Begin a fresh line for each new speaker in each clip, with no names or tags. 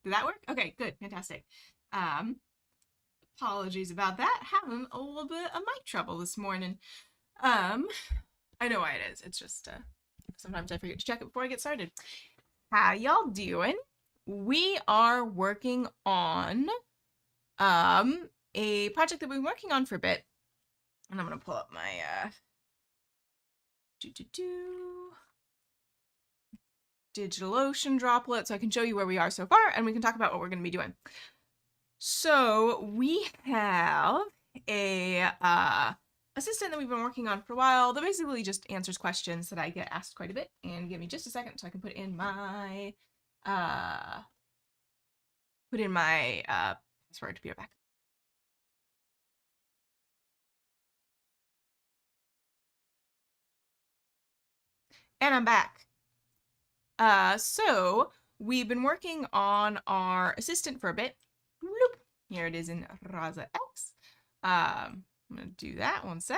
Did that work? Okay, good, fantastic. Apologies about that. Having a little bit of mic trouble this morning. Um, I know why it is. It's just sometimes I forget to check it before I get started. How y'all doing? We are working on a project that we've been working on for a bit. And I'm gonna pull up my DigitalOcean droplet so I can show you where we are so far and we can talk about what we're gonna be doing. So we have a assistant that we've been working on for a while that basically just answers questions that I get asked quite a bit. And give me just a second so I can put in my password to be right back. And I'm back. So we've been working on our assistant for a bit. Bloop. Here it is in Rasa X. I'm gonna do that one sec.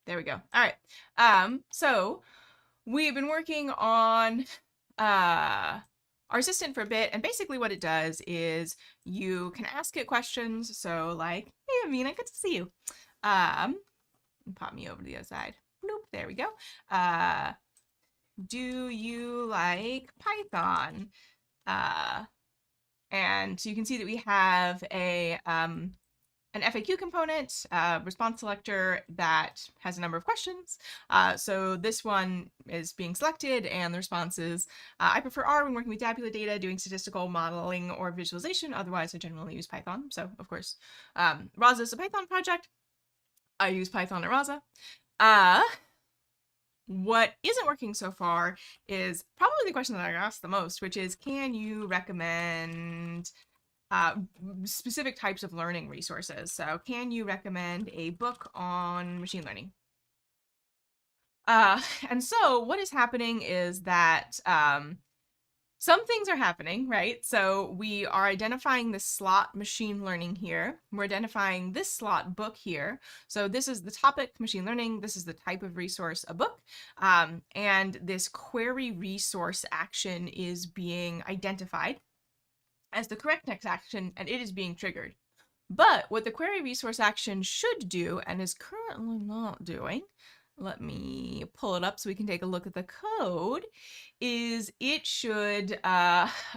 There we go. All right. So we've been working on our assistant for a bit, and basically what it does is you can ask it questions. So like, hey, Amina, good to see you. Pop me over to the other side. Bloop, there we go. Do you like Python? And so you can see that we have an FAQ component, response selector that has a number of questions. So this one is being selected and the response is, I prefer R when working with tabular data, doing statistical modeling or visualization. Otherwise, I generally use Python. So of course, Rasa is a Python project. I use Python at Rasa. What isn't working so far is probably the question that I asked the most, which is, can you recommend specific types of learning resources? So can you recommend a book on machine learning? And so what is happening is that some things are happening, right? So we are identifying the slot machine learning here. We're identifying this slot book here. So this is the topic, machine learning. This is the type of resource, a book. And this query resource action is being identified as the correct next action, and it is being triggered. But what the query resource action should do, and is currently not doing, let me pull it up so we can take a look at the code, is it should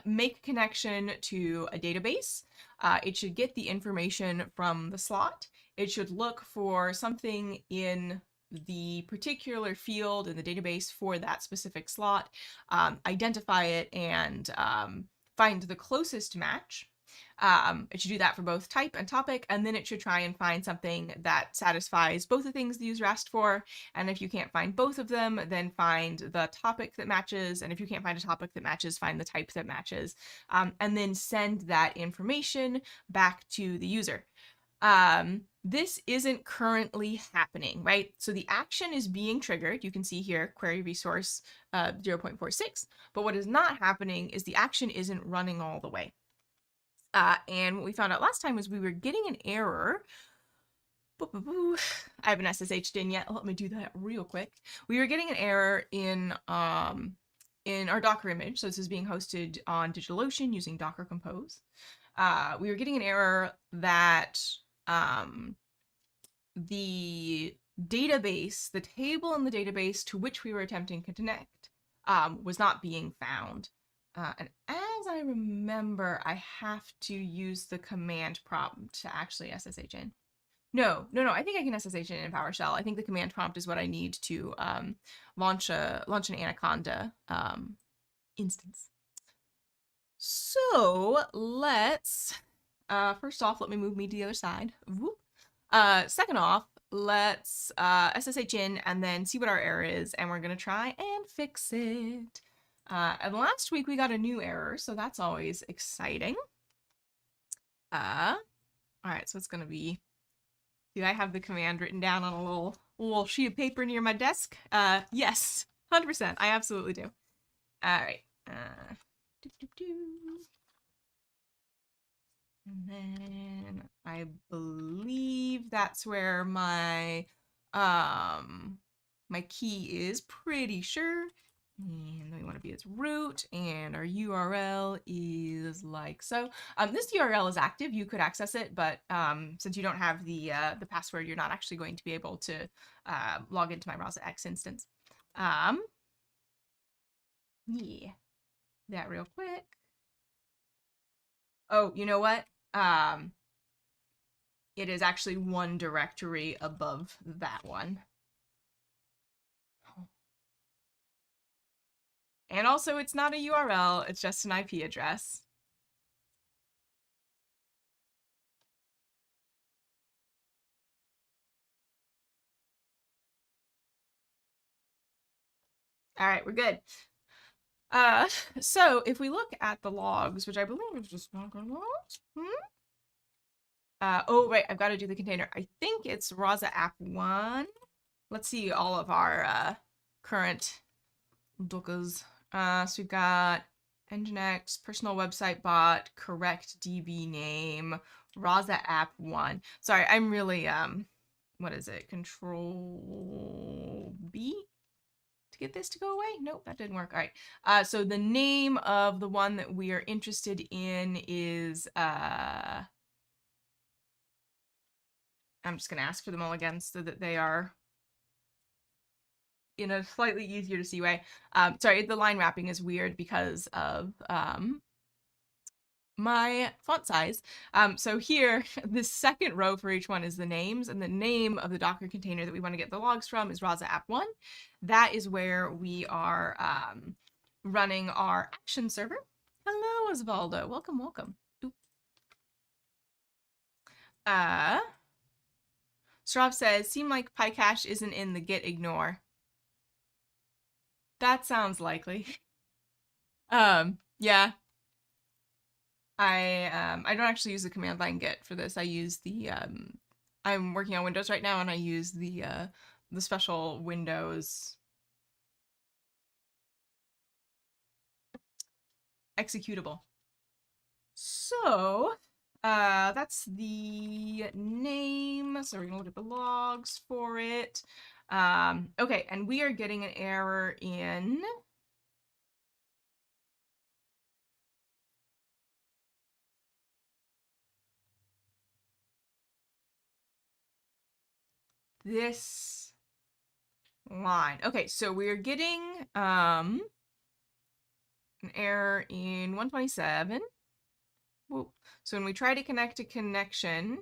make a connection to a database. It should get the information from the slot. It should look for something in the particular field in the database for that specific slot, identify it, and find the closest match. It should do that for both type and topic, and then it should try and find something that satisfies both the things the user asked for. And if you can't find both of them, then find the topic that matches. And if you can't find a topic that matches, find the type that matches. And then send that information back to the user. This isn't currently happening, right? So the action is being triggered. You can see here, query resource 0.46. But what is not happening is the action isn't running all the way. And what we found out last time was we were getting an error. I haven't SSH'd in yet. Let me do that real quick. We were getting an error in our Docker image. So this is being hosted on DigitalOcean using Docker Compose. We were getting an error that the database, the table in the database to which we were attempting to connect, was not being found. And as I remember, I have to use the command prompt to actually SSH in. No, I think I can SSH in PowerShell. I think the command prompt is what I need to launch an Anaconda instance. So let's, first off, let me move me to the other side. Whoop. Second off, let's SSH in and then see what our error is, and we're gonna try and fix it. And last week we got a new error, so that's always exciting. All right, so it's gonna be, do I have the command written down on a little sheet of paper near my desk? Yes, 100%, I absolutely do. All right. And then I believe that's where my my key is pretty sure. And then we want to be its root, and our URL is like so. This URL is active. You could access it, but since you don't have the password, you're not actually going to be able to log into my Rasa X instance. Yeah, that real quick. Oh, you know what? It is actually one directory above that one. And also, it's not a URL, it's just an IP address. All right, we're good. So if we look at the logs, which I believe is just logger logs. Oh, right, I've got to do the container. I think it's Rasa app 1. Let's see all of our current Dockers. So we've got Nginx, personal website bot, correct DB name, Rasa app 1. Sorry, I'm really, what is it? Control B to get this to go away? Nope, that didn't work. All right. So the name of the one that we are interested in is, I'm just going to ask for them all again so that they are in a slightly easier to see way. Sorry, the line wrapping is weird because of my font size. So here, the second row for each one is the names, and the name of the Docker container that we want to get the logs from is Rasa app 1. That is where we are running our action server. Hello, Osvaldo. Welcome, welcome. Strav says, seem like PyCache isn't in the git ignore. That sounds likely. Yeah. I don't actually use the command line git for this. I use the I'm working on Windows right now, and I use the special Windows executable. So that's the name. So we're gonna look at the logs for it. Okay, and we are getting an error in this line. Okay, so we're getting an error in 127. Whoop. So when we try to connect a connection,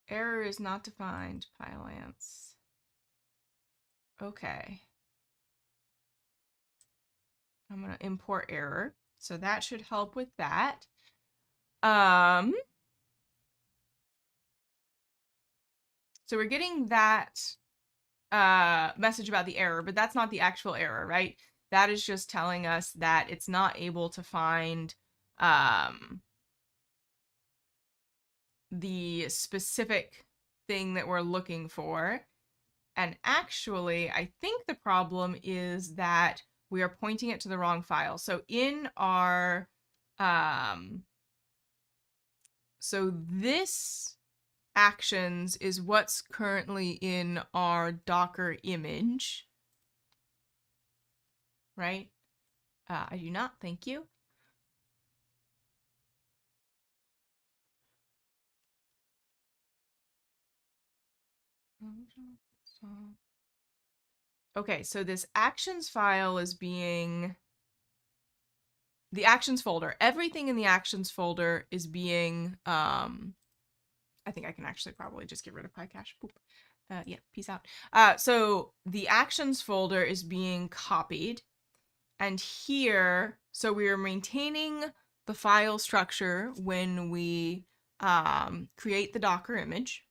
error is not defined, Pylance. Okay. I'm going to import error. So that should help with that. So we're getting that message about the error, but that's not the actual error, right? That is just telling us that it's not able to find the specific thing that we're looking for. And actually, I think the problem is that we are pointing it to the wrong file. So in our, so this actions is what's currently in our Docker image, right? I do not, thank you. Okay, so this actions file is being, the actions folder, everything in the actions folder is being, I think I can actually probably just get rid of PyCache. Boop. Yeah, peace out. So the actions folder is being copied. And here, so we are maintaining the file structure when we create the Docker image.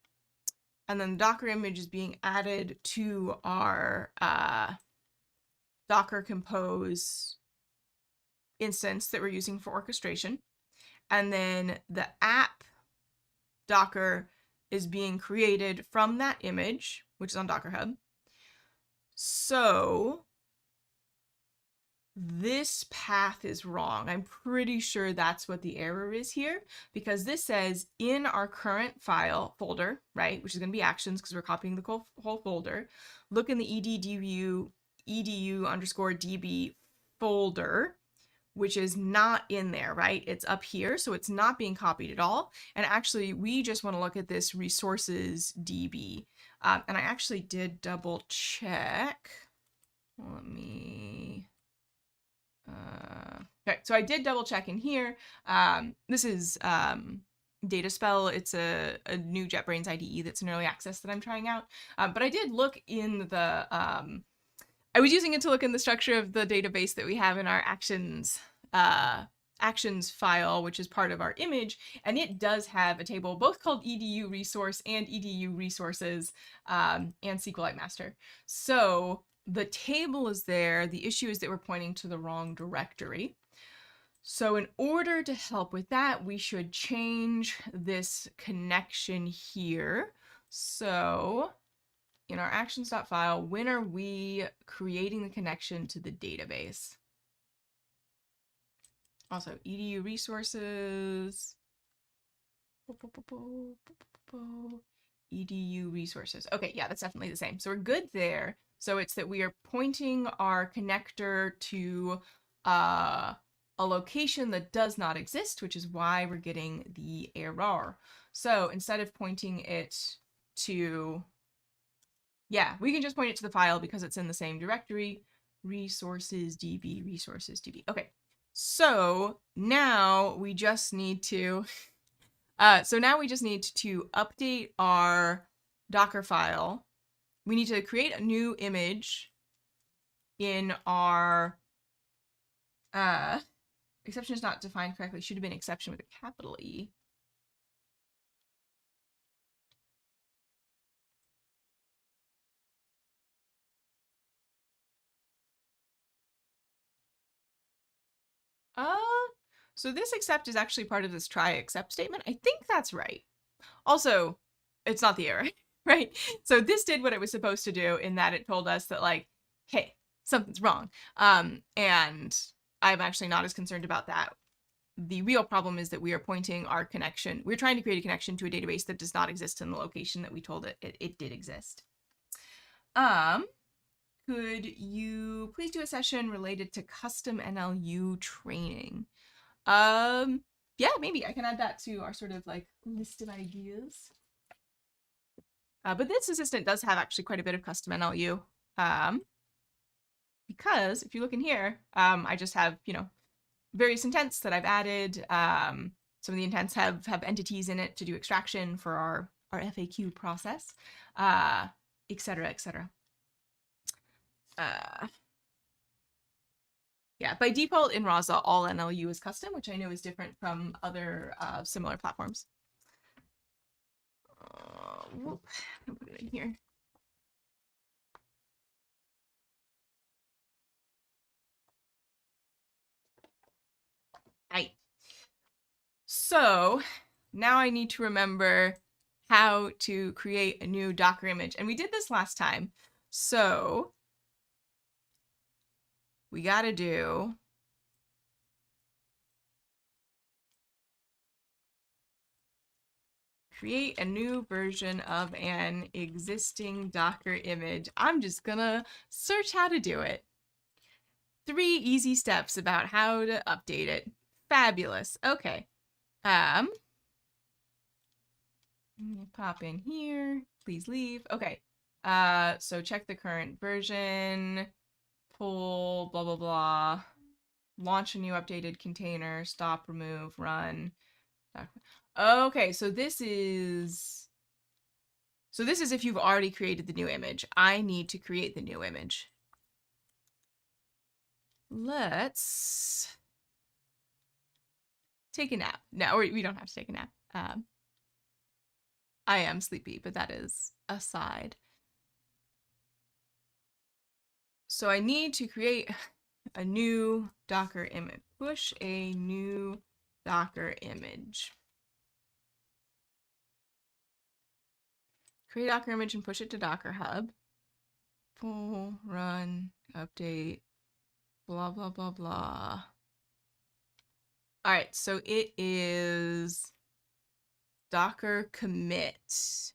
And then the Docker image is being added to our Docker Compose instance that we're using for orchestration. And then the app Docker is being created from that image, which is on Docker Hub. So this path is wrong. I'm pretty sure that's what the error is here, because this says in our current file folder, right, which is going to be actions because we're copying the whole folder, look in the edu_db folder, which is not in there, right? It's up here, so it's not being copied at all. And actually, we just want to look at this resources DB. And I actually did double check. Let me... okay, so I did double check in here. This is Dataspell. It's a new JetBrains IDE that's in early access that I'm trying out. But I did look in the... I was using it to look in the structure of the database that we have in our actions file, which is part of our image, and it does have a table both called edu resource and edu resources and SQLite master. So the table is there. The issue is that we're pointing to the wrong directory. So in order to help with that, we should change this connection here. So in our actions.file, when are we creating the connection to the database? Also, edu resources, edu resources. Okay, yeah, that's definitely the same. So we're good there. So it's that we are pointing our connector to a location that does not exist, which is why we're getting the error. So instead of pointing it to... yeah, we can just point it to the file because it's in the same directory. Resources DB, resources DB. Okay, so now we just need to update our Docker file. We need to create a new image in our exception is not defined correctly. Should have been exception with a capital E. So this except is actually part of this try except statement. I think that's right. Also, it's not the error, right? So this did what it was supposed to do in that it told us that, like, hey, something's wrong. And I'm actually not as concerned about that. The real problem is that we are pointing our connection. We're trying to create a connection to a database that does not exist in the location that we told it did exist. Could you please do a session related to custom NLU training? Yeah, maybe I can add that to our sort of like list of ideas. But this assistant does have actually quite a bit of custom NLU. Because if you look in here, I just have, various intents that I've added. Some of the intents have entities in it to do extraction for our FAQ process, et cetera, et cetera. Yeah, by default in Rasa, all NLU is custom, which I know is different from other similar platforms. Whoop, I'll put it in here. Right. So now I need to remember how to create a new Docker image. And we did this last time. So we got to do create a new version of an existing Docker image. I'm just gonna search how to do it. 3 easy steps about how to update it. Fabulous. Okay. Pop in here. Please leave. Okay. So check the current version. Pull, blah, blah, blah. Launch a new updated container. Stop, remove, run. Okay, so this is if you've already created the new image. I need to create the new image. Let's take a nap. No, we don't have to take a nap. I am sleepy, but that is aside. So I need to create a new Docker image. Push a new Docker image. Create Docker image and push it to Docker Hub. Pull, run, update. blah, blah, blah, blah. All right, so it is docker commit.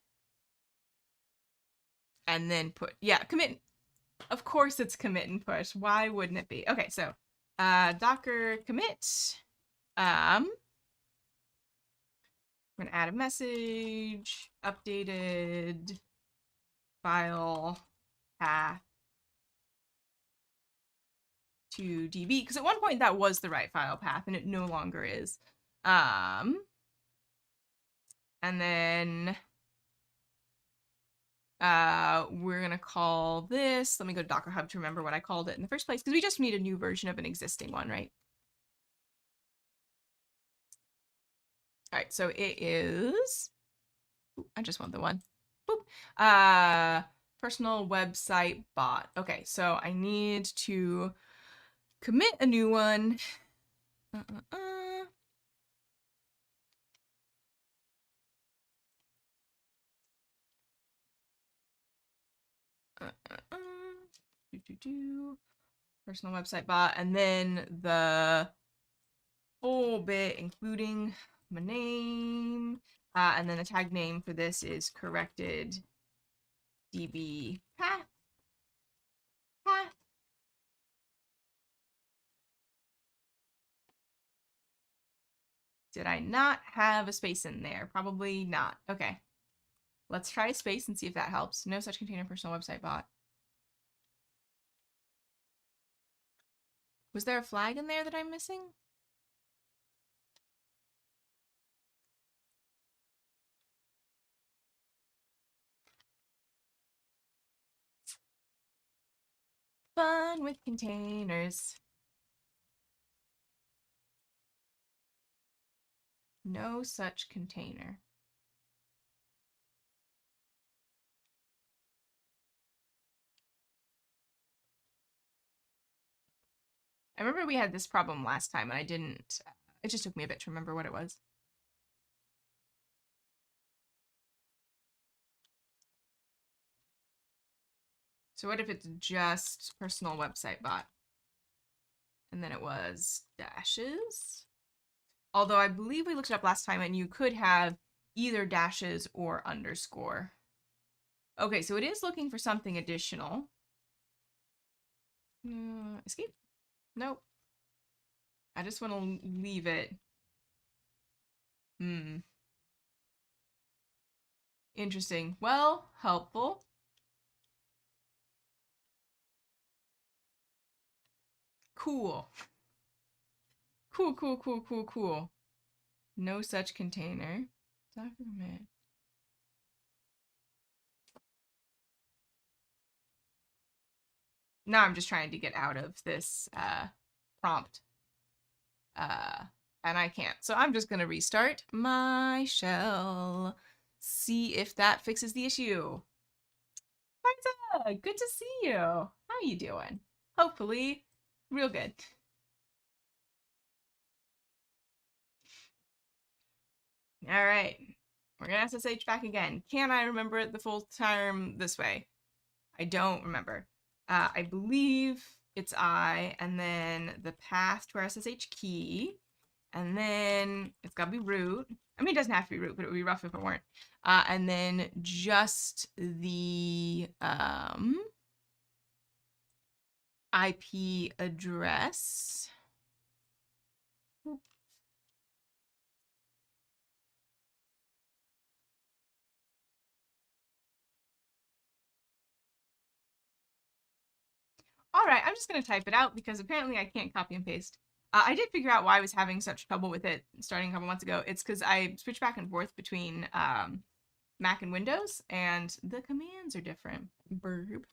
And then commit. Of course it's commit and push. Why wouldn't it be? Okay, so docker commit. I'm gonna add a message, updated file path to DB, because at one point that was the right file path and it no longer is. And then we're gonna call this, let me go to Docker Hub to remember what I called it in the first place, because we just need a new version of an existing one, right? All right, so it is, I just want the one. Boop. Personal website bot. Okay, so I need to commit a new one. Personal website bot, and then the full bit, including my name, and then the tag name for this is corrected db path. Did I not have a space in there? Probably not. Okay. Let's try a space and see if that helps. No such container personal website bot. Was there a flag in there that I'm missing? Fun with containers. No such container. I remember we had this problem last time and I didn't, it just took me a bit to remember what it was. So what if it's just personal website bot? And then it was dashes. Although I believe we looked it up last time and you could have either dashes or underscore. Okay, so it is looking for something additional. Escape? Nope. I just want to leave it. Interesting. Well, helpful. Cool. Cool. No such container. Document. Now I'm just trying to get out of this prompt. And I can't. So I'm just going to restart my shell. See if that fixes the issue. Rasa, good to see you. How you doing? Hopefully, real good. All right. We're going to SSH back again. Can I remember it the full term this way? I don't remember. I believe it's I, and then the path to our SSH key, and then it's got to be root. I mean, it doesn't have to be root, but it would be rough if it weren't. And then just the IP address. All right, I'm just going to type it out because apparently I can't copy and paste. I did figure out why I was having such trouble with it starting a couple months ago. It's because I switched back and forth between Mac and Windows, and the commands are different. Burp.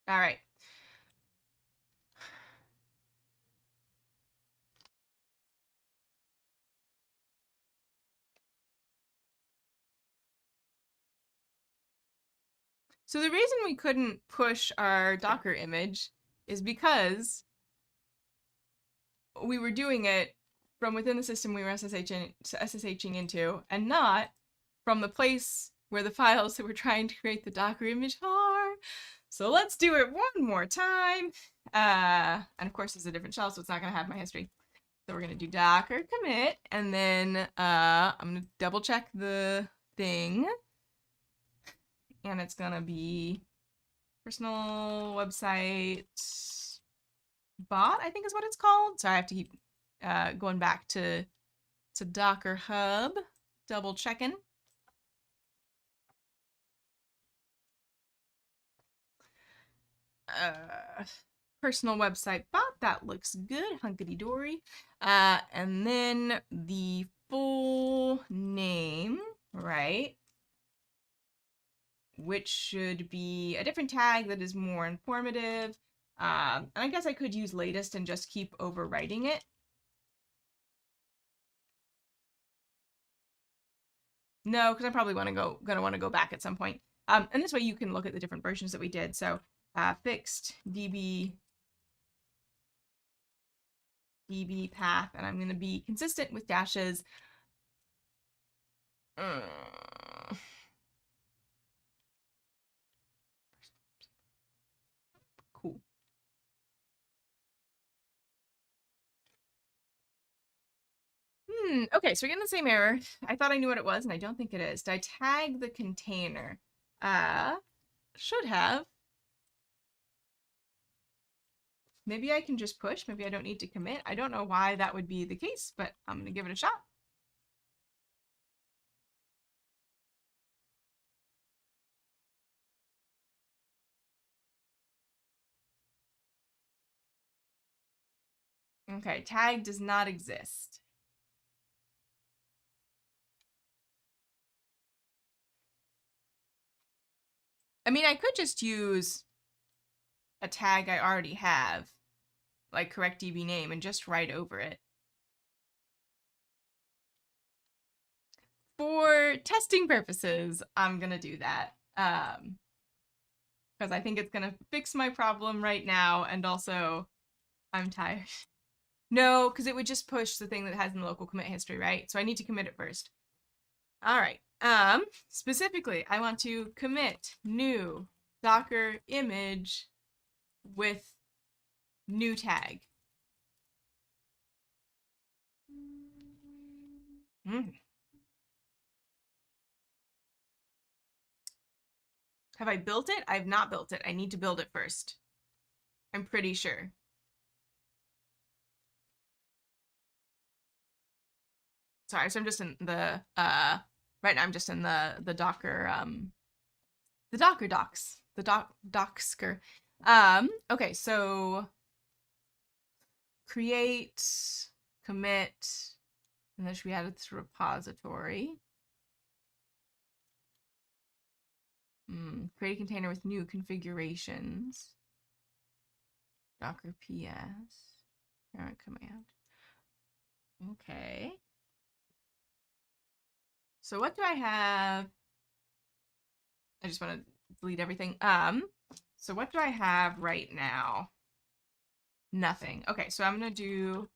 All right. So the reason we couldn't push our Docker image is because we were doing it from within the system we were SSHing into, and not from the place where the files that we're trying to create the Docker image are. So let's do it one more time. And of course, it's a different shell, so it's not going to have my history. So we're going to do docker commit, and then I'm going to double check the thing. And it's going to be personal website bot, I think is what it's called. So I have to keep going back to Docker Hub, double checking. Personal website bot, that looks good, hunkety dory. And then the full name, right? Which should be a different tag that is more informative. And I guess I could use latest and just keep overwriting it. No, because I probably gonna want to go back at some point. And this way you can look at the different versions that we did. So fixed db path, and I'm going to be consistent with dashes. Cool. Okay, so we're getting the same error. I thought I knew what it was, and I don't think it is. Did I tag the container? Should have. Maybe I can just push. Maybe I don't need to commit. I don't know why that would be the case, but I'm going to give it a shot. Okay, tag does not exist. I mean, I could just use a tag I already have, like correct DB name, and just write over it. For testing purposes, I'm going to do that. Because I think it's going to fix my problem right now, and also I'm tired. No, because it would just push the thing that has in the local commit history, right? So I need to commit it first. All right. Specifically, I want to commit new Docker image with new tag. Have I built it? I've not built it. I need to build it first. I'm pretty sure. Sorry, so I'm just in the right now I'm just in the Docker the Docker docs. The docker. Okay, so create, commit, and then should be added to repository. Create a container with new configurations. Docker PS. Parent command. Okay. So what do I have? I just want to delete everything. So what do I have right now? Nothing. Okay, so I'm gonna do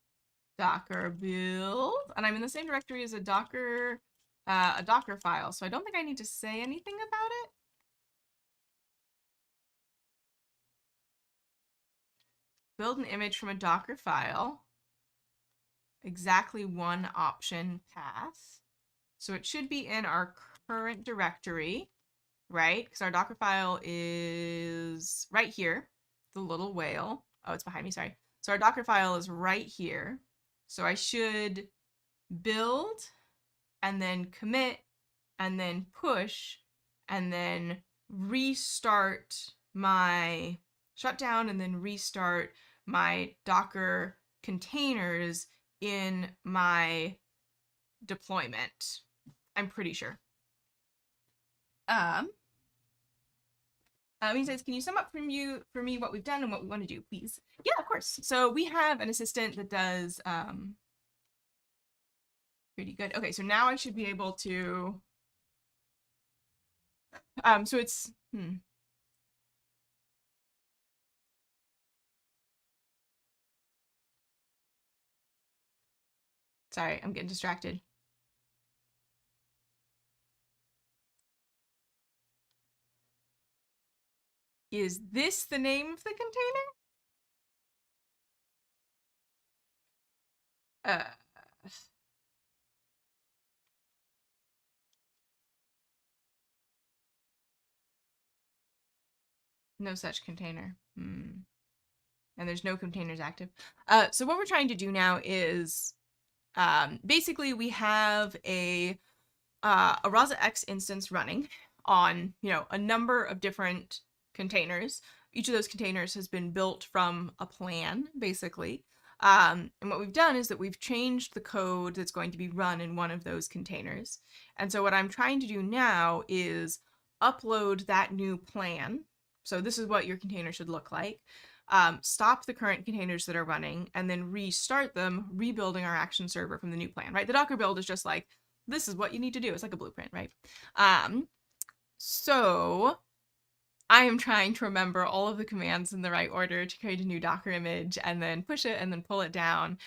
Docker build, and I'm in the same directory as a Docker file. So I don't think I need to say anything about it. Build an image from a Docker file. Exactly one option path. So it should be in our current directory, right? Because our Docker file is right here, the little whale. Oh, it's behind me, sorry. So our Docker file is right here. So I should build and then commit and then push and then restart my shutdown and then restart my Docker containers in my deployment. I'm pretty sure. He says, can you sum up for me what we've done and what we want to do, please? Yeah, of course. So we have an assistant that does pretty good. Okay, so now I should be able to so it's sorry, I'm getting distracted. Is this the name of the container? No such container. And there's no containers active. So what we're trying to do now is basically we have a Rasa X instance running on, a number of different containers. Each of those containers has been built from a plan, basically. And what we've done is that we've changed the code that's going to be run in one of those containers. And so what I'm trying to do now is upload that new plan. So this is what your container should look like. Stop the current containers that are running, and then restart them, rebuilding our action server from the new plan, right? The Docker build is just like, this is what you need to do. It's like a blueprint, right? So I am trying to remember all of the commands in the right order to create a new Docker image and then push it and then pull it down.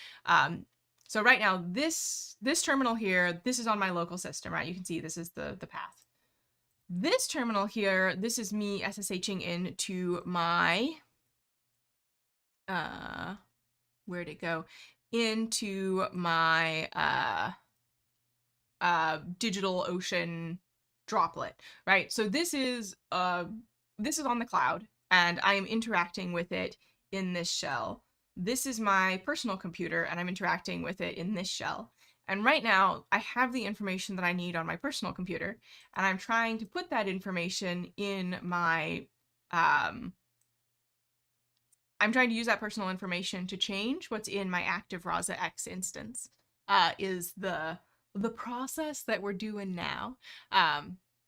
So right now, this terminal here, this is on my local system, right? You can see this is the path. This terminal here, this is me SSHing into my, where'd it go? Into my DigitalOcean droplet, right? So this is on the cloud, and I am interacting with it in this shell. This is my personal computer, and I'm interacting with it in this shell. And right now, I have the information that I need on my personal computer, and I'm trying to put that information in my I'm trying to use that personal information to change what's in my active Rasa X instance, is the process that we're doing now.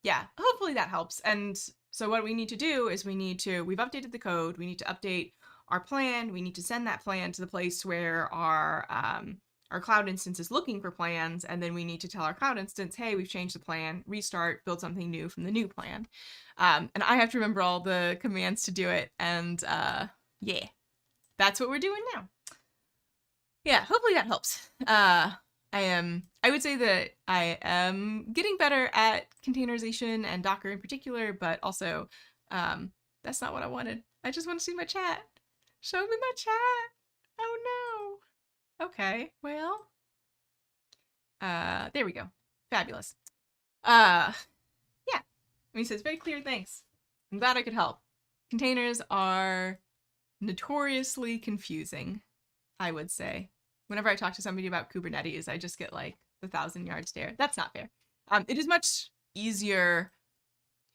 Yeah, hopefully that helps. And so what we need to do is we've updated the code, we need to update our plan, we need to send that plan to the place where our cloud instance is looking for plans, and then we need to tell our cloud instance, hey, we've changed the plan, restart, build something new from the new plan. And I have to remember all the commands to do it, and yeah, that's what we're doing now. Yeah, hopefully that helps. I would say that I am getting better at containerization and Docker in particular, but also, that's not what I wanted. I just want to see my chat. Show me my chat. Oh no. Okay, well, there we go. Fabulous. Yeah. I mean, so it's very clear, thanks. I'm glad I could help. Containers are notoriously confusing, I would say. Whenever I talk to somebody about Kubernetes, I just get like the 1,000-yard stare. That's not fair. It is much easier.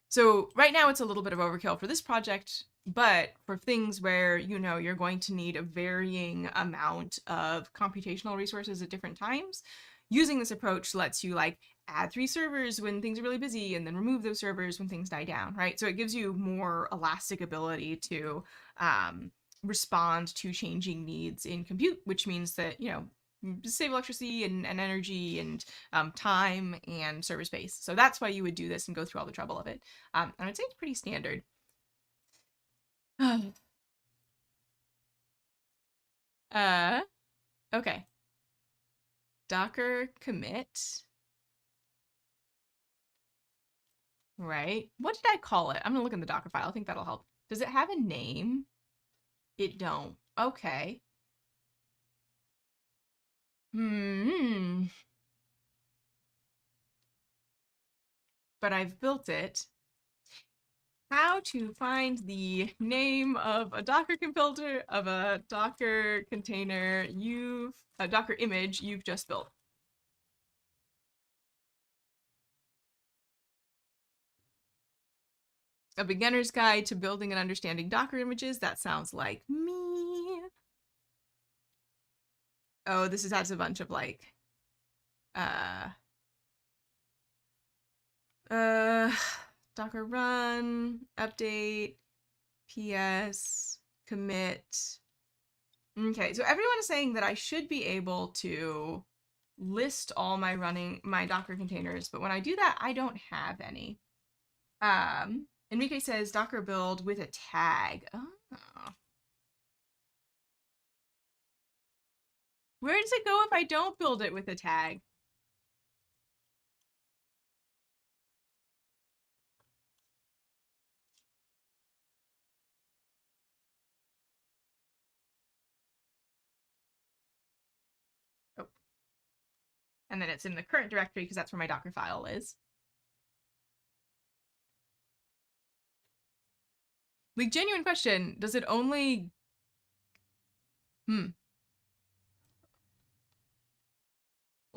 So right now it's a little bit of overkill for this project, but for things where, you're going to need a varying amount of computational resources at different times, using this approach lets you like add 3 servers when things are really busy and then remove those servers when things die down, right? So it gives you more elastic ability to respond to changing needs in compute, which means that, save electricity and energy and time and server space. So that's why you would do this and go through all the trouble of it. And I'd say it's pretty standard. Okay. Docker commit. Right. What did I call it? I'm gonna look in the Docker file. I think that'll help. Does it have a name? It don't. Okay. But I've built it. How to find the name of a Docker compiler of a Docker container a Docker image you've just built. A beginner's guide to building and understanding Docker images. That sounds like me. Oh, this has a bunch of like, Docker run, update, PS, commit. Okay, so everyone is saying that I should be able to list all my Docker containers, but when I do that, I don't have any. Enrique says Docker build with a tag. Oh. Where does it go if I don't build it with a tag? and then it's in the current directory because that's where my Docker file is. Like, genuine question, does it only... Let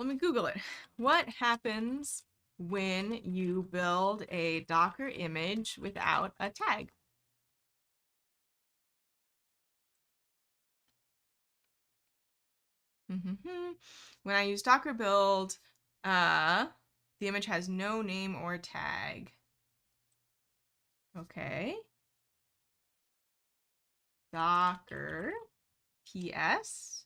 me Google it. What happens when you build a Docker image without a tag? When I use Docker build, the image has no name or tag. Okay. Docker PS.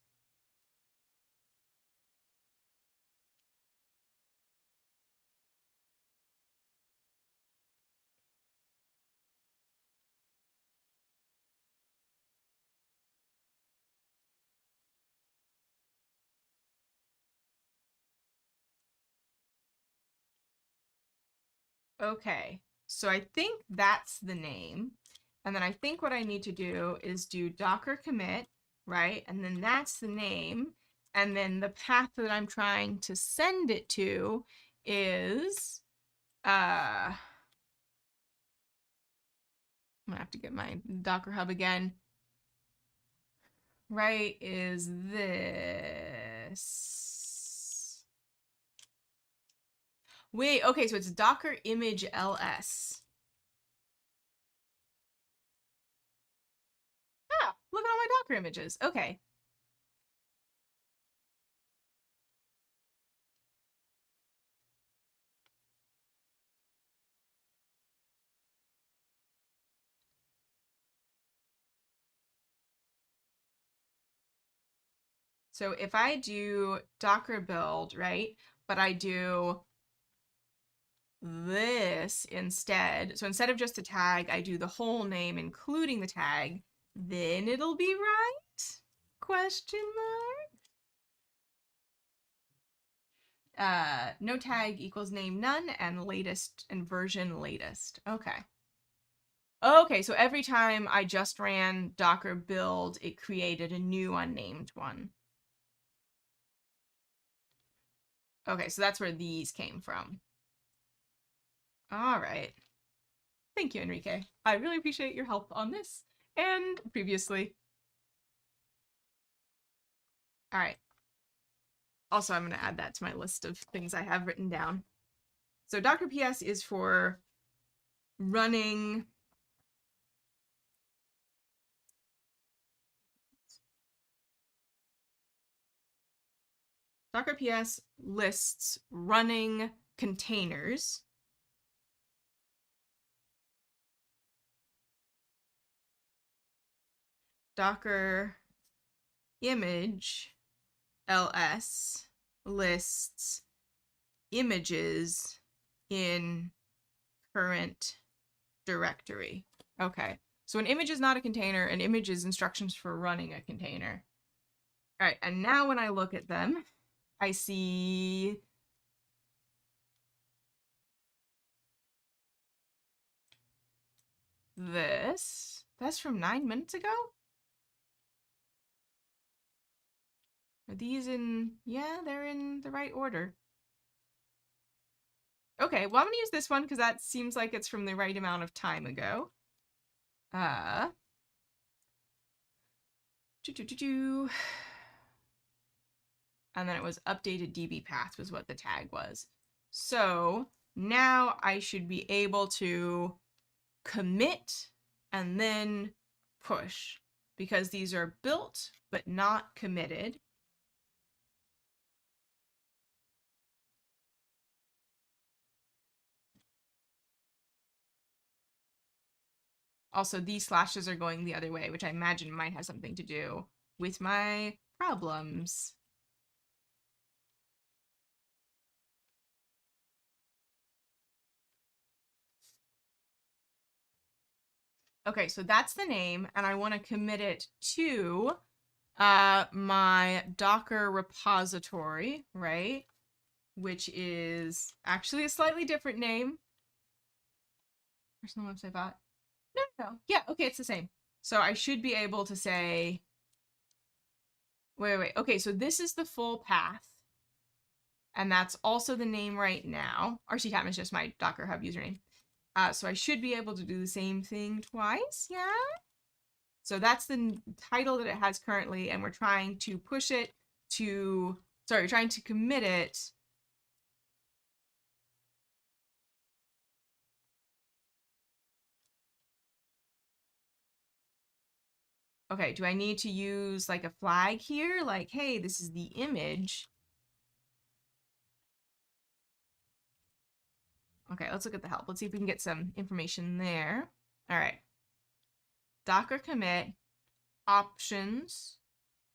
Okay, so I think that's the name. And then I think what I need to do is do Docker commit, right? And then that's the name. And then the path that I'm trying to send it to is, I'm gonna have to get my Docker Hub again. Right, is this. Wait, okay, so it's Docker image ls. Ah, look at all my Docker images. Okay. So if I do Docker build, right, but I do this instead, so instead of just a tag, I do the whole name, including the tag, then it'll be right? Question mark? No tag equals name none, and latest and version latest. Okay. Okay, so every time I just ran Docker build, it created a new unnamed one. Okay, so that's where these came from. All right. Thank you, Enrique. I really appreciate your help on this and previously. All right. Also, I'm going to add that to my list of things I have written down. So Docker PS is for running Docker PS lists running containers. Docker image ls lists images in current directory. Okay. So an image is not a container. An image is instructions for running a container. All right. And now when I look at them, I see this. That's from 9 minutes ago? Are these in... Yeah, they're in the right order. Okay, well, I'm going to use this one because that seems like it's from the right amount of time ago. And then it was updated DB path was what the tag was. So now I should be able to commit and then push because these are built but not committed. Also, these slashes are going the other way, which I imagine might have something to do with my problems. Okay, so that's the name, and I want to commit it to my Docker repository, right? Which is actually a slightly different name. Personal website bot. No. Yeah, okay, it's the same. So I should be able to say, wait. Okay, so this is the full path. And that's also the name right now. RCTime is just my Docker Hub username. So I should be able to do the same thing twice, yeah? So that's the title that it has currently, and we're trying to push it to, sorry, we're trying to commit it. Okay, do I need to use like a flag here? Like, hey, this is the image. Okay, let's look at the help. Let's see if we can get some information there. All right. Docker commit, options,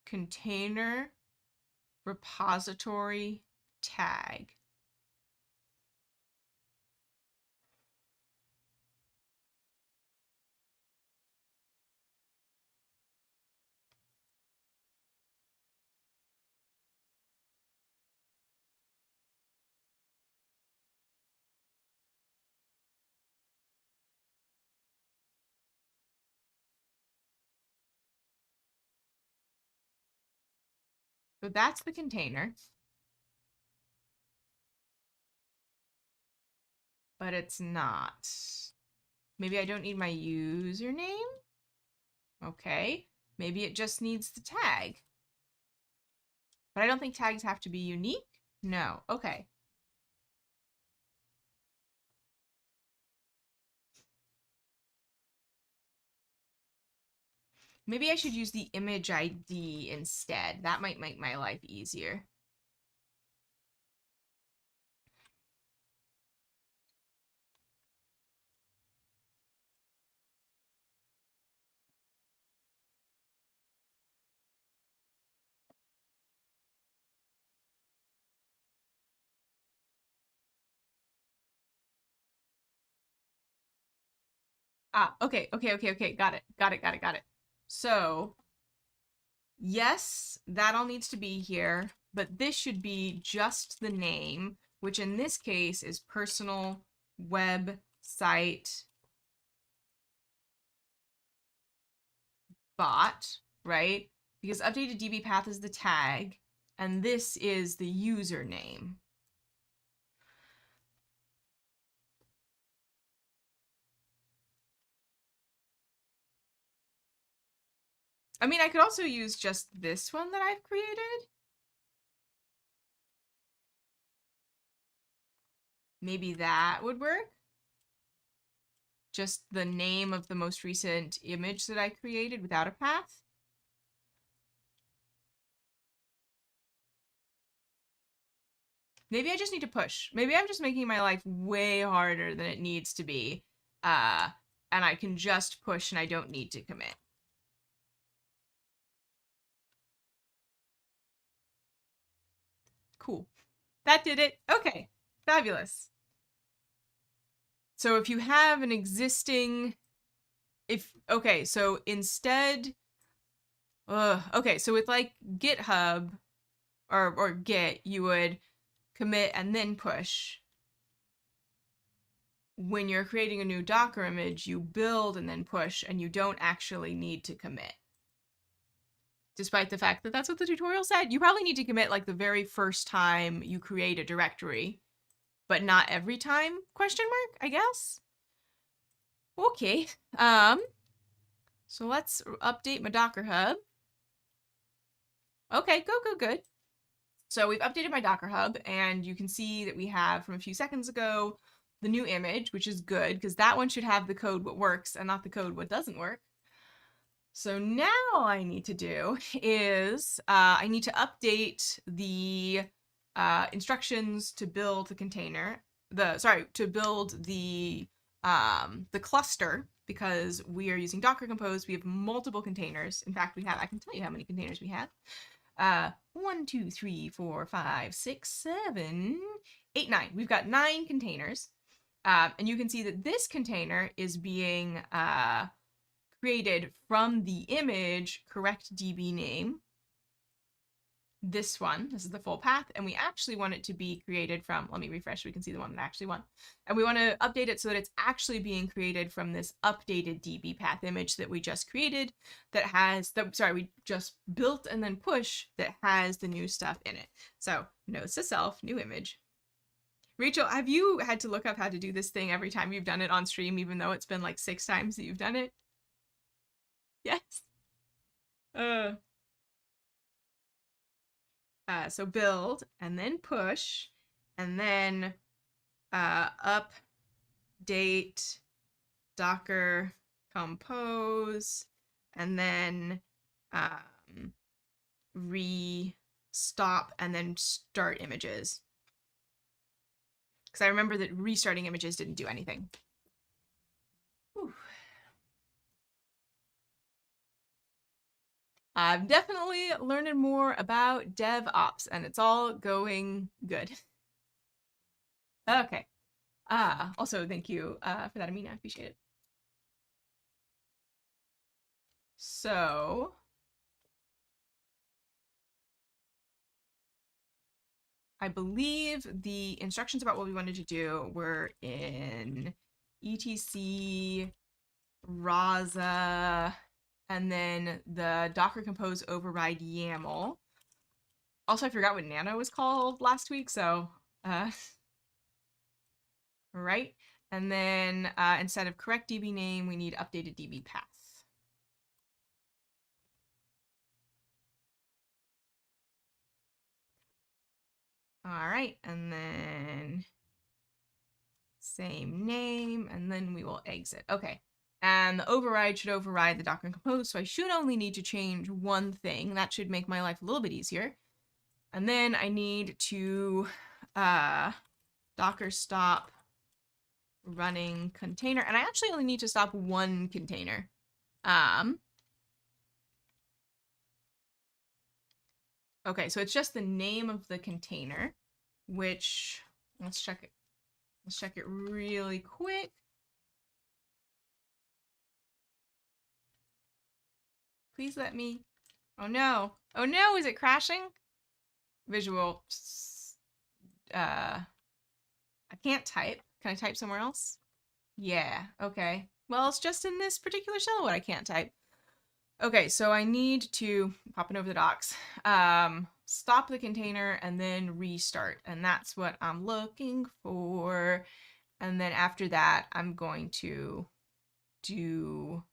container, repository, tag. So that's the container. But it's not. Maybe I don't need my username? Okay. Maybe it just needs the tag. But I don't think tags have to be unique. No. Okay. Maybe I should use the image ID instead. That might make my life easier. Okay. Got it. So, yes, that all needs to be here, but this should be just the name, which in this case is personal website bot, right? Because updated DB path is the tag, and this is the username. I mean, I could also use just this one that I've created. Maybe that would work. Just the name of the most recent image that I created without a path. Maybe I just need to push. Maybe I'm just making my life way harder than it needs to be. And I can just push and I don't need to commit. Cool. That did it. Okay. Fabulous. So if you have an existing, okay, so instead, okay, so with like GitHub or Git, you would commit and then push. When you're creating a new Docker image, you build and then push, and you don't actually need to commit. Despite the fact that that's what the tutorial said. You probably need to commit like the very first time you create a directory, but not every time, question mark, I guess. Okay, so let's update my Docker Hub. Okay, good. So we've updated my Docker Hub, and you can see that we have, from a few seconds ago, the new image, which is good, because that one should have the code what works and not the code what doesn't work. So now all I need to do is I need to update the instructions to build the container, to build the cluster, because we are using Docker Compose. We have multiple containers. In fact, I can tell you how many containers we have. 1, 2, 3, 4, 5, 6, 7, 8, 9. We've got 9 containers. And you can see that this container is being created from the image correct DB name. this one. This is the full path, and we actually want it to be created from, let me refresh so we can see the one that I actually want. And we want to update it so that it's actually being created from this updated DB path image that we just created that has, we just built and then push that has the new stuff in it. So notes to self, new image. Rachel, have you had to look up how to do this thing every time you've done it on stream, even though it's been like 6 times that you've done it? Yes. So build and then push and then update Docker compose and then stop and then start images. Because I remember that restarting images didn't do anything. Whew. I'm definitely learning more about DevOps, and it's all going good. Okay. Also, thank you for that, Amina. I appreciate it. So, I believe the instructions about what we wanted to do were in etc Rasa, and then the Docker Compose override YAML. Also, I forgot what Nano was called last week, so right. And then instead of correct DB name, we need updated DB path. All right, and then same name, and then we will exit. Okay, and the override should override the Docker Compose, so I should only need to change one thing. That should make my life a little bit easier. And then I need to Docker stop running container, and I actually only need to stop one container. Okay, so it's just the name of the container, which, let's check it. Let's check it really quick. Please let me, oh no. Oh no, is it crashing? Visual, I can't type. Can I type somewhere else? Yeah, okay. Well, it's just in this particular cell what I can't type. Okay, so I need to, popping over the docs, stop the container and then restart. And that's what I'm looking for. And then after that, I'm going to do,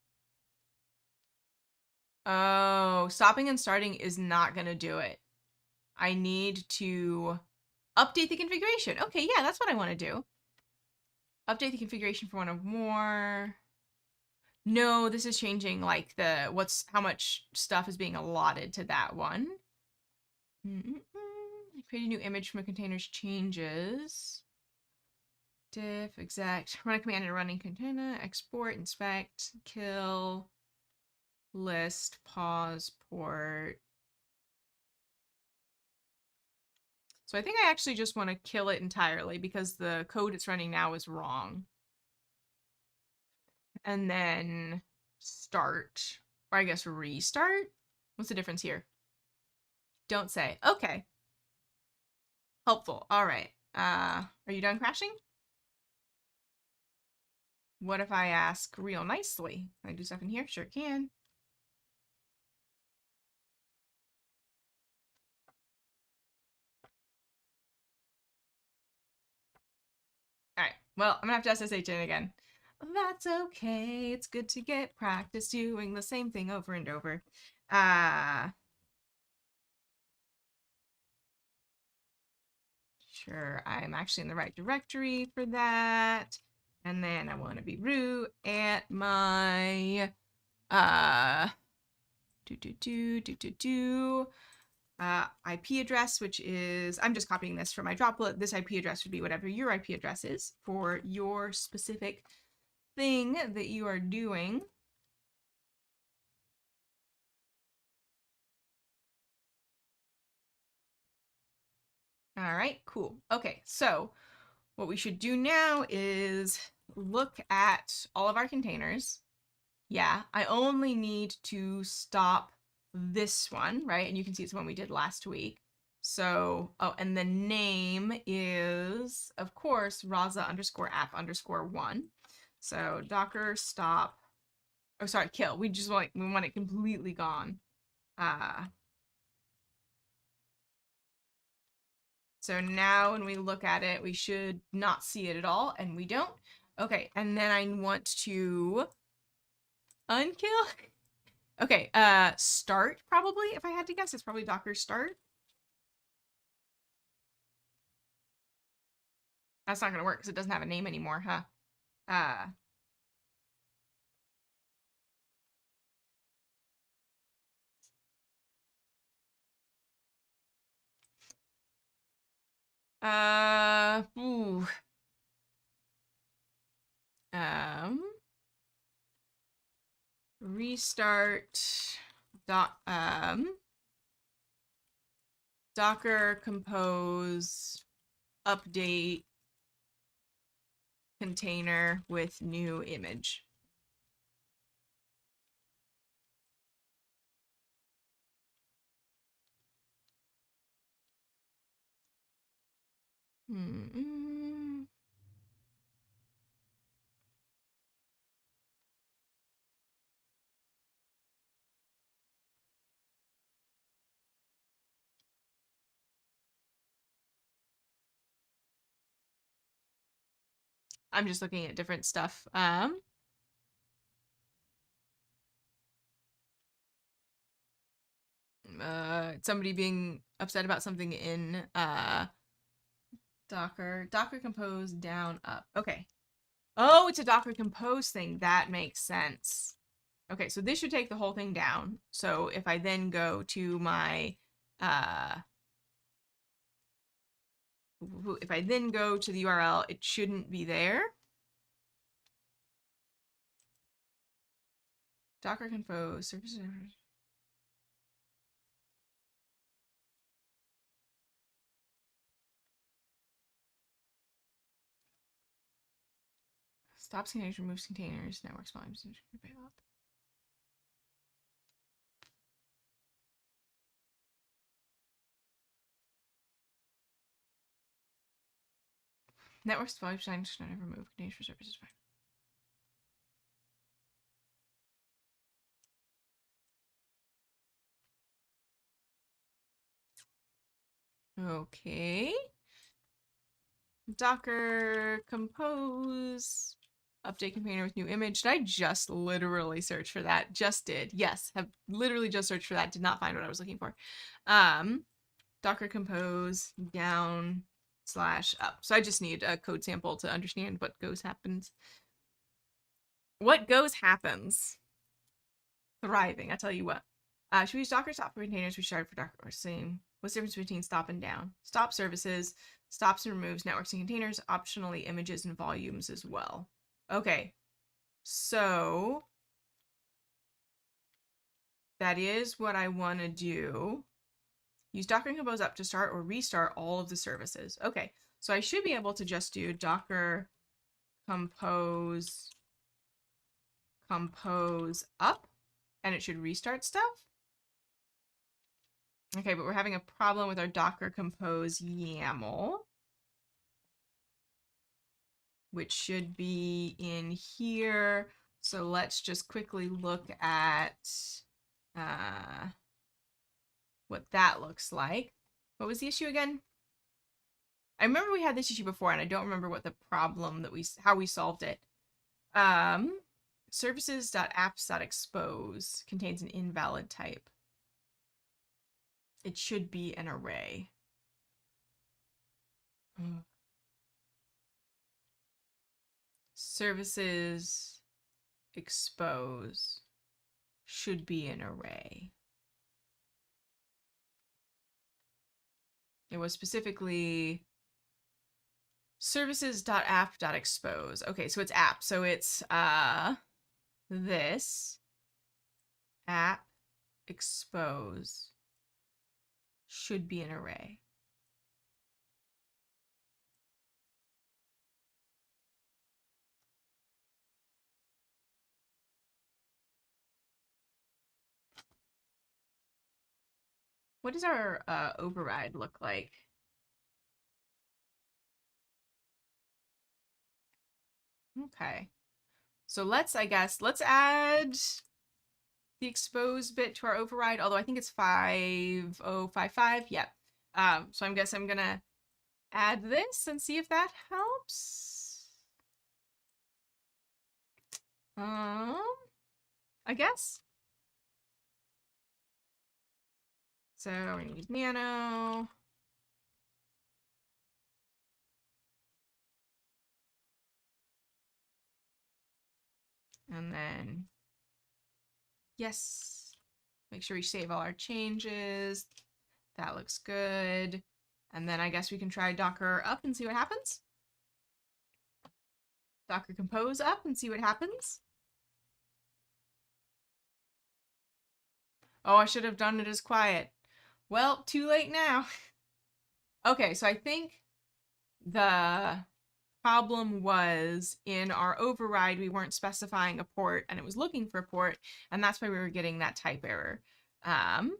oh, stopping and starting is not going to do it. I need to update the configuration. Okay, yeah, that's what I want to do. Update the configuration for one or more. No, this is changing like the how much stuff is being allotted to that one. Create a new image from a container's changes. Diff, exact, run a command in a running container, export, inspect, kill, list, pause, port. So I think I actually just want to kill it entirely because the code it's running now is wrong. And then start, or I guess restart? What's the difference here? Don't say. Okay. Helpful. All right. Are you done crashing? What if I ask real nicely? Can I do stuff in here? Sure can. All right. Well, I'm gonna have to SSH in again. That's okay. It's good to get practice doing the same thing over and over. Sure, I'm actually in the right directory for that. And then I want to be root at my IP address, which is, I'm just copying this for my droplet. This IP address would be whatever your IP address is for your specific thing that you are doing. All right, cool. Okay, so what we should do now is look at all of our containers. Yeah, I only need to stop this one, right? And you can see it's the one we did last week. So, oh, and the name is, of course, Rasa underscore app underscore one. So Docker stop, oh, sorry, kill. We just want it completely gone. So now when we look at it, we should not see it at all, and we don't. Okay, and then I want to unkill. Okay, start probably, if I had to guess, it's probably Docker start. That's not gonna work because it doesn't have a name anymore, huh? Uh, ooh. Um, Restart Docker compose update container with new image. I'm just looking at different stuff. Somebody being upset about something in Docker compose down up. Okay. Oh, it's a Docker compose thing. That makes sense. Okay, so this should take the whole thing down. So if I then go to my if I then go to the URL, it shouldn't be there. Docker compose services. Stops containers, removes containers, network volumes. Networks volumes should not ever remove containers for services. Fine. Okay. Docker compose update container with new image. Did I just literally search for that? Just did. Yes, have literally just searched for that. Did not find what I was looking for. Docker compose down slash up. So I just need a code sample to understand what goes happens. What goes happens? Thriving. I tell you what. Should we use Docker stop containers we shared for Docker or same? What's the difference between stop and down? Stop services, stops and removes networks and containers, optionally images and volumes as well. Okay, so that is what I want to do. Use Docker compose up to start or restart all of the services. Okay, so I should be able to just do Docker compose up, and it should restart stuff. Okay, but we're having a problem with our Docker compose YAML, which should be in here. So let's just quickly look at what that looks like. What was the issue again? I remember we had this issue before, and I don't remember what the problem that how we solved it. Services.apps.expose contains an invalid type. It should be an array. Services expose should be an array. It was specifically services.app.expose. Okay, so it's app. So it's this app expose should be an array. What does our override look like? Okay. So let's add the expose bit to our override, although I think it's 5055. Yep. So I guess I'm gonna add this and see if that helps. I guess. So we need nano. And then, yes. Make sure we save all our changes. That looks good. And then I guess we can try Docker up and see what happens. Docker compose up and see what happens. Oh, I should have done it as quiet. Well, too late now. Okay, so I think the problem was in our override, we weren't specifying a port and it was looking for a port, and that's why we were getting that type error. But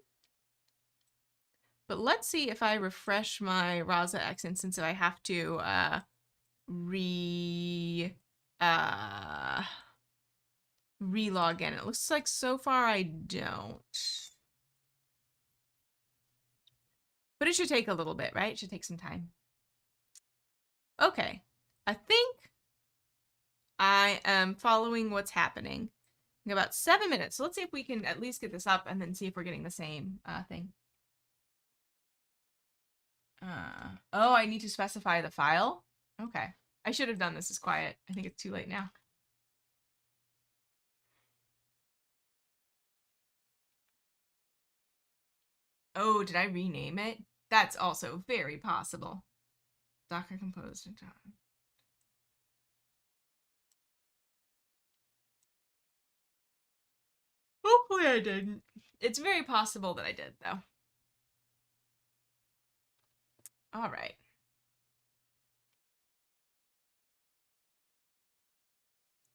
let's see if I refresh my Rasa X instance, if I have to relog in. It looks like so far I don't. But it should take a little bit, right? It should take some time. Okay, I think I am following what's happening. In about 7 minutes. So let's see if we can at least get this up and then see if we're getting the same thing. Oh, I need to specify the file? Okay. I should have done this as quiet. I think it's too late now. Oh, did I rename it? That's also very possible. Docker compose. Hopefully I didn't. It's very possible that I did, though. All right.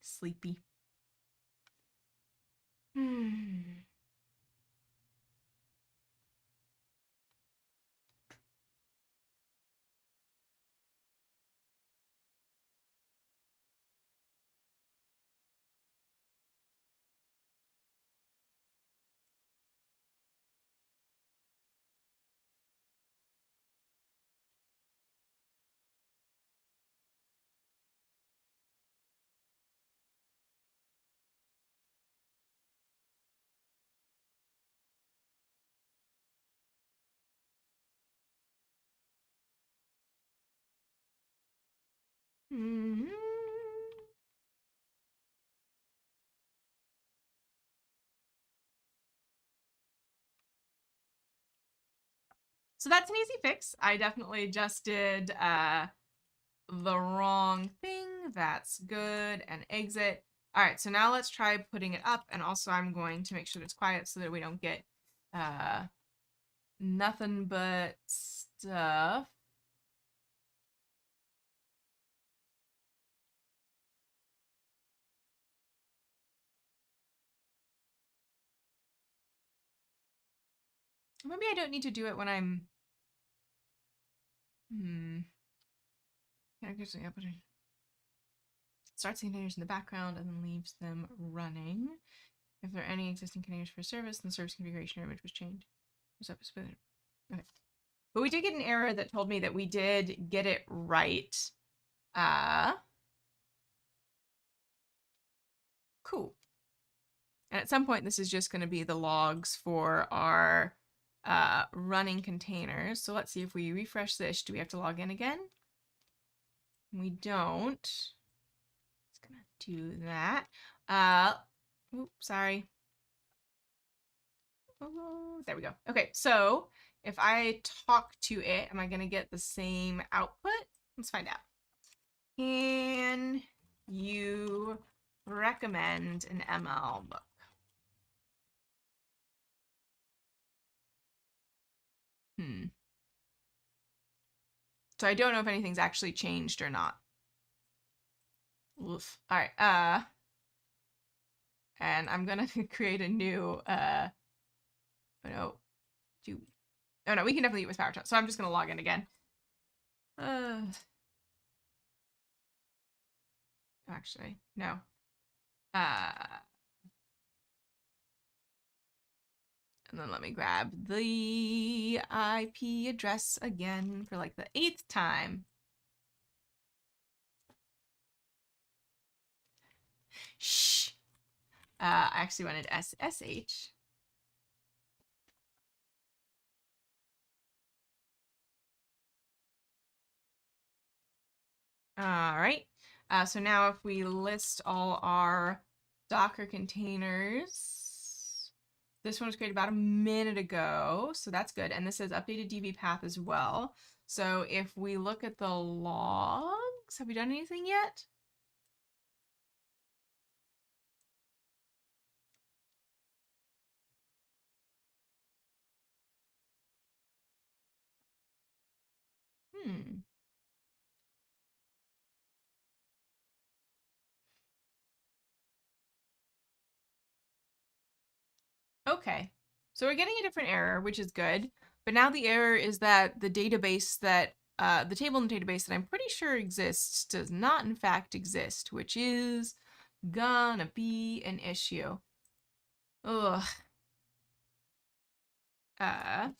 Sleepy. So that's an easy fix. I definitely just did the wrong thing. That's good. And exit. All right, so now let's try putting it up. And also I'm going to make sure it's quiet so that we don't get nothing but stuff. Maybe I don't need to do it when I'm... Starts the containers in the background and then leaves them running. If there are any existing containers for service, then the service configuration image was changed. Okay. But we did get an error that told me that we did get it right. Cool. And at some point, this is just going to be the logs for our running containers. So let's see if we refresh this. Do we have to log in again? We don't. It's going to do that. Oops, sorry. Oh, there we go. Okay, so if I talk to it, am I going to get the same output? Let's find out. Can you recommend an ML book? So I don't know if anything's actually changed or not. Oof. All right. And I'm gonna create a new. Oh no. Oh no, we can definitely use PowerShell. So I'm just gonna log in again. Actually, no. And then let me grab the IP address again for like the 8th time. Shh. I actually wanted SSH. All right. So now if we list all our Docker containers, this one was created about a minute ago, so that's good. And this says updated DB path as well. So if we look at the logs, have we done anything yet? Hmm. Okay. So we're getting a different error, which is good. But now the error is that the database that, the table in the database that I'm pretty sure exists does not in fact exist, which is gonna be an issue. Ugh. All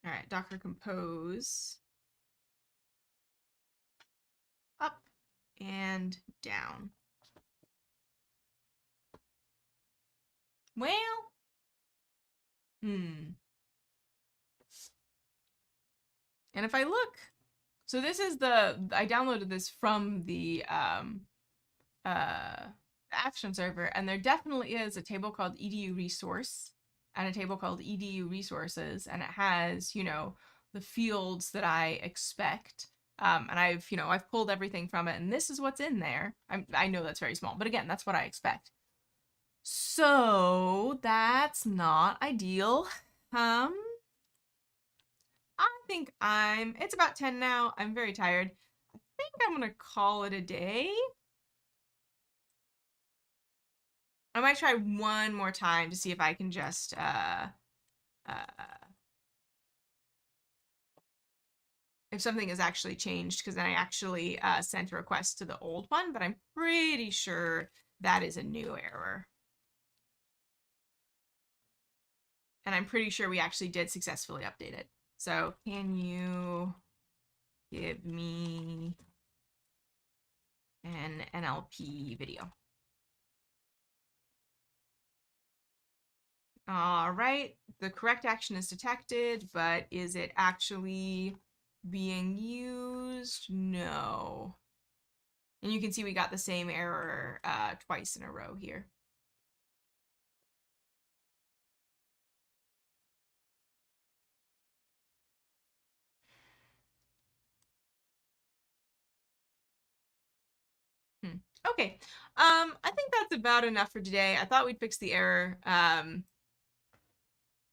right, Docker compose. Up and down. Well, hmm. And if I look, so this is I downloaded this from the action server, and there definitely is a table called edu resource and a table called edu resources, and it has, you know, the fields that I expect. And I've pulled everything from it, and this is what's in there. I know that's very small, but again, that's what I expect. So that's not ideal. I think it's about 10 now. I'm very tired. I think I'm gonna call it a day. I might try one more time to see if I can just if something has actually changed, because then I actually sent a request to the old one, but I'm pretty sure that is a new error. And I'm pretty sure we actually did successfully update it. So can you give me an NLP video? All right, the correct action is detected, but is it actually being used? No. And you can see we got the same error twice in a row here. Okay. I think that's about enough for today. I thought we'd fix the error.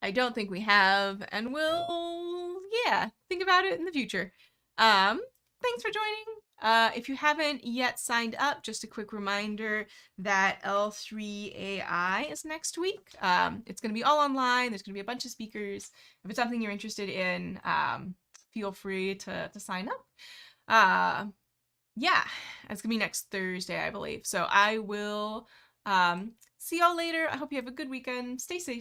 I don't think we have, and we'll, yeah, think about it in the future. Thanks for joining. If you haven't yet signed up, just a quick reminder that L3AI is next week. It's going to be all online. There's going to be a bunch of speakers. If it's something you're interested in, feel free to sign up. Yeah, it's going to be next Thursday, I believe. So I will see y'all later. I hope you have a good weekend. Stay safe.